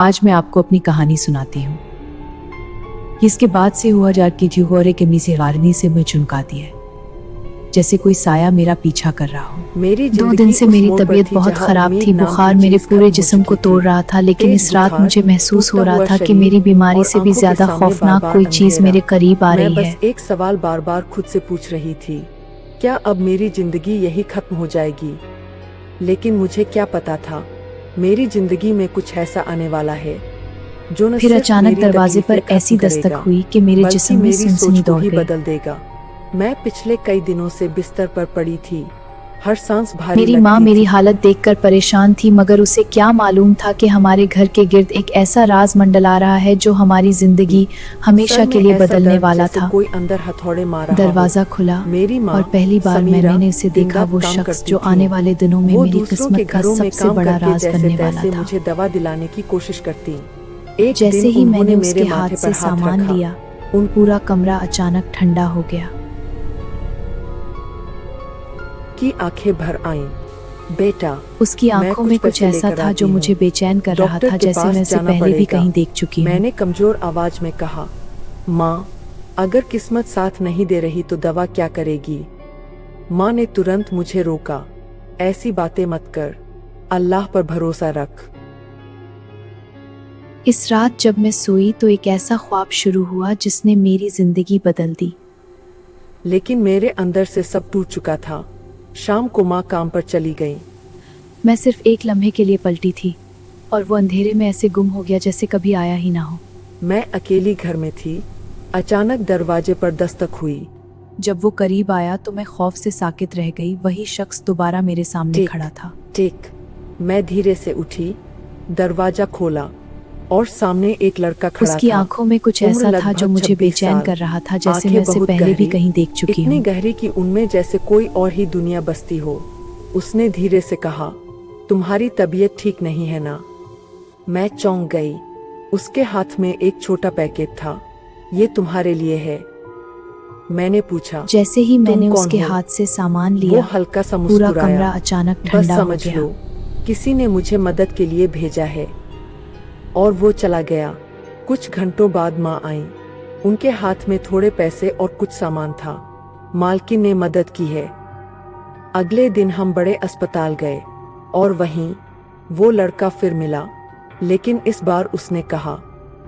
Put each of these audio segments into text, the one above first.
आज मैं आपको अपनी कहानी सुनाती हूँ। इसके बाद से हुआ जार की जी हो के मीसे गारनी से मैं चुनका दिया, जैसे कोई साया मेरा पीछा कर रहा हो। 2 दिन से मेरी तबीयत बहुत खराब थी। बुखार मेरे पूरे जिस्म को तोड़ रहा था, लेकिन इस रात मुझे महसूस हो रहा था कि मेरी बीमारी से भी ज्यादा खौफनाक कोई चीज मेरे करीब आ रही है। एक सवाल बार बार खुद से पूछ रही थी, क्या अब मेरी जिंदगी यही खत्म हो जाएगी? लेकिन मुझे क्या पता था, मेरी जिंदगी में कुछ ऐसा आने वाला है जो न फिर अचानक दरवाजे पर ऐसी दस्तक हुई कि मेरे जिस्म में सनसनी दौड़ गई। बदल देगा। मैं पिछले कई दिनों से बिस्तर पर पड़ी थी, हर सांस भारी मेरी माँ मेरी हालत देखकर परेशान थी, मगर उसे क्या मालूम था कि हमारे घर के गिर्द एक ऐसा राज मंडला रहा है जो हमारी जिंदगी हमेशा के लिए बदलने वाला था। कोई अंदर हथौड़े मार रहा दरवाजा खुला मेरी माँ और पहली बार मैंने उसे देखा, वो शख्स जो आने वाले दिनों में मेरी किस्मत का सबसे बड़ा राज बनने वाला था। मुझे दवा दिलाने की कोशिश करती। जैसे ही मैंने उसके हाथ से सामान लिया, पूरा कमरा अचानक ठंडा हो गया। की आंखें भर आईं। बेटा, उसकी आंखों में कुछ ऐसा था जो मुझे बेचैन कर रहा था, जैसे मैं इसे पहले भी कहीं देख चुकी हूँ। मैंने कमजोर आवाज में कहा, माँ, अगर किस्मत साथ नहीं दे रही तो दवा क्या करेगी? माँ ने तुरंत मुझे रोका, ऐसी बातें मत कर, अल्लाह पर भरोसा रख। इस रात जब मैं सोई तो एक ऐसा ख्वाब शुरू हुआ जिसने मेरी जिंदगी बदल दी। लेकिन मेरे अंदर से सब टूट चुका था। शाम को माँ काम पर चली गई। मैं सिर्फ एक लम्हे के लिए पलटी थी और वो अंधेरे में ऐसे गुम हो गया जैसे कभी आया ही ना हो। मैं अकेली घर में थी। अचानक दरवाजे पर दस्तक हुई। जब वो करीब आया तो मैं खौफ से साकित रह गई। वही शख्स दोबारा मेरे सामने खड़ा था। ठीक, मैं धीरे से उठी, दरवाजा खोला और सामने एक लड़का खड़ा था। उसकी आंखों में कुछ ऐसा था जो मुझे बेचैन कर रहा था, जैसे मैं उसे पहले भी कहीं देख चुकी हूँ। इतनी गहरी कि उनमें जैसे कोई और ही दुनिया बसती हो। उसने धीरे से कहा, तुम्हारी तबीयत ठीक नहीं है ना? मैं चौंक गई। उसके हाथ में एक छोटा पैकेट था। ये तुम्हारे लिए है। मैंने पूछा। जैसे ही मैंने उसके हाथ से सामान लिया, वो हल्का सा पूरा मुस्कुराया। कमरा अचानक ठंडा हो समझ गया। लो, किसी ने मुझे मदद के लिए भेजा है। और वो चला गया। कुछ घंटों बाद माँ आई। उनके हाथ में थोड़े पैसे और कुछ सामान था। मालकिन ने मदद की है। अगले दिन हम बड़े अस्पताल गए और वहीं वो लड़का फिर मिला, लेकिन इस बार उसने कहा,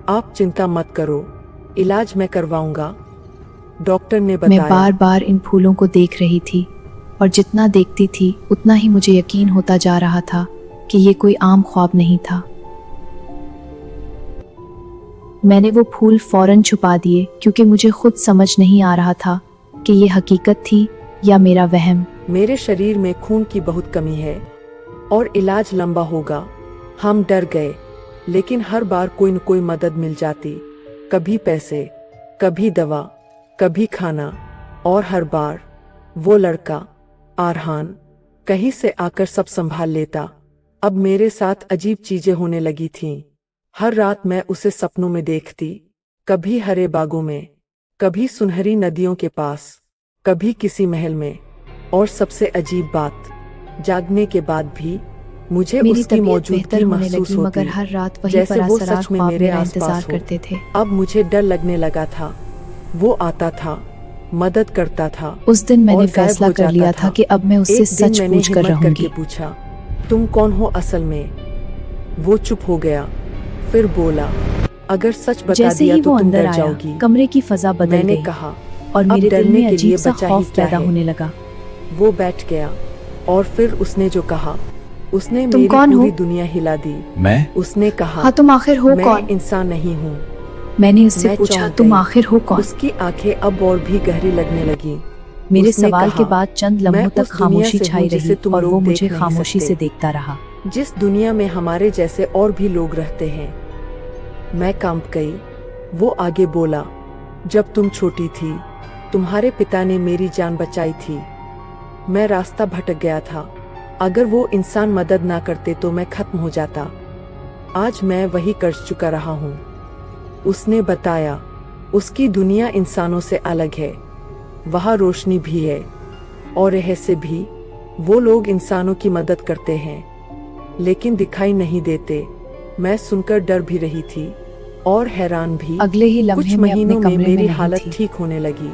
आप चिंता मत करो, इलाज मैं करवाऊंगा। डॉक्टर ने बताया। मैं बार बार इन फूलों को देख रही थी और जितना देखती थी उतना ही मुझे यकीन होता जा रहा था कि ये कोई आम ख्वाब नहीं था। मैंने वो फूल फौरन छुपा दिए, क्योंकि मुझे खुद समझ नहीं आ रहा था कि ये हकीकत थी या मेरा वहम। मेरे शरीर में खून की बहुत कमी है और इलाज लंबा होगा। हम डर गए, लेकिन हर बार कोई न कोई मदद मिल जाती। कभी पैसे, कभी दवा, कभी खाना, और हर बार वो लड़का आरहान कहीं से आकर सब संभाल लेता। अब मेरे साथ अजीब चीजें होने लगी थीं। हर रात मैं उसे सपनों में देखती, कभी हरे बागों में, कभी सुनहरी नदियों के पास, कभी किसी महल में। और सबसे अजीब बात, जागने के बाद भी मुझे उसकी मौजूदगी महसूस होती, मगर हर रात वही जैसे वो परासरार सच में ख्वाब मेरे मेरा आसपास इंतजार हो। करते थे। अब मुझे डर लगने लगा था। वो आता था, मदद करता था। उस दिन मैंने और गायब फैसला हो कर जाता लिया था कि अब मैं उससे एक दिन सच मैंने पूछ कर हिम्मत रहूंगी। करके पूछा, तुम कौन हो असल में? वो चुप हो गया, फिर बोला, अगर सच बता जैसे दिया ही तो वो तुम अंदर डर आया, जाओगी। कमरे की फजा बदल मैंने गई कहा, और मेरे दिल डरने में के अजीब लिए सा बचा ही खौफ क्या पैदा है? होने लगा। वो बैठ गया और फिर उसने जो कहा, उसने तुम मेरी कौन पूरी हो? दुनिया हिला दी। मैं? उसने कहा, हाँ, तुम आखिर हो मैं कौन? इंसान नहीं हूँ। मैंने उससे मैं पूछा, चौंक तुम गई। आखिर हो कौन? उसकी आंखें अब और भी गहरी लगने लगी। मेरे उसने सवाल के कहा, बाद चंद मैं लम्हों तक उस दुनिया खामोशी से छाई हूँ जिसे रही तुम और वो लोग मुझे देख नहीं खामोशी सकते। से देखता रहा। जिस दुनिया में हमारे जैसे और भी लोग रहते हैं। मैं कांप गई। वो आगे बोला, जब तुम छोटी थी, तुम्हारे पिता ने मेरी जान बचाई थी। मैं रास्ता भटक गया था। अगर वो इंसान मदद ना करते तो मैं खत्म हो जाता। आज मैं वही कर चुका रहा हूँ। उसने बताया, उसकी दुनिया इंसानों से अलग है। वहाँ रोशनी भी है और रहस्य भी। वो लोग इंसानों की मदद करते हैं, लेकिन दिखाई नहीं देते। मैं सुनकर डर भी रही थी और हैरान भी। अगले ही कुछ लम्हे में अपने महीनों में कमरे में मेरी नहीं हालत थी, ठीक होने लगी।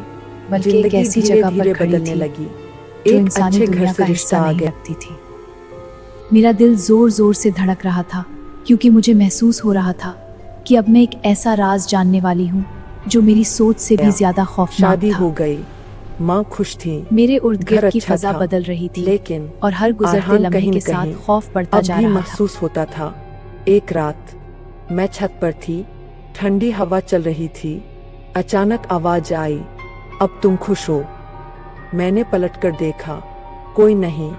बल्कि एक जिंदगी ऐसी धीरे जगह धीरे पर खड़ी बदलने थी लगी। जो एक इंसानी अच्छे घर दुनिया से का रिश्ता हिस्सा आ नहीं गया। लगती थी। मेरा दिल जोर जोर से धड़क रहा था क्योंकि मुझे महसूस हो रहा था कि अब मैं एक ऐसा राज जानने वाली हूँ जो मेरी सोच से भी ज्यादा खौफनाक शादी था। हो गई, माँ खुश थी, मेरे उर्द घर गिर्द की अच्छा फजा था, बदल रही थी, लेकिन और हर गुजरते आरहान लम्हे कहीं के न साथ कहीं खौफ बढ़ता अब जा भी रहा था। महसूस होता था। एक रात मैं छत पर थी, ठंडी हवा चल रही थी। अचानक आवाज आई, अब तुम खुश हो? मैंने पलटकर देखा, कोई नहीं,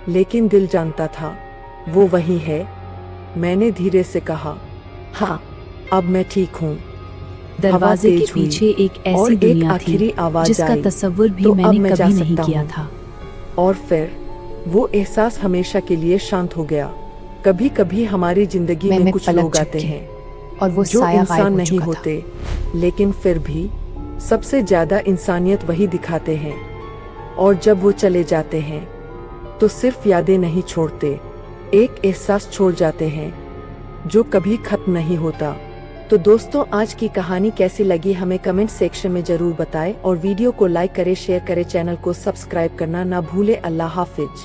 लेकिन दिल जानता था वो वही है। मैंने धीरे से कहा, हाँ, अब मैं ठीक हूँ। हवा दरवाजे के तेज हुई पीछे एक और ऐसी एक दुनिया थी आखिरी आवाज जिसका आई, तसव्वुर भी तो अब मैंने मैं जा कभी नहीं सकता किया हूँ। था। और फिर वो एहसास हमेशा के लिए शांत हो गया। कभी कभी हमारी जिंदगी में मैं कुछ पलक लोग आते झपकी हैं और वो जो साया गायब इंसान हो नहीं चुका था। होते, लेकिन फिर भी सबसे ज्यादा इंसानियत वही दिखाते हैं। और जब वो चले जाते हैं तो सिर्फ यादें नहीं छोड़ते, एक एहसास छोड़ जाते हैं जो कभी खत्म नहीं होता। तो दोस्तों, आज की कहानी कैसी लगी हमें कमेंट सेक्शन में जरूर बताएं और वीडियो को लाइक करें, शेयर करें, चैनल को सब्सक्राइब करना ना भूले। अल्लाह हाफिज।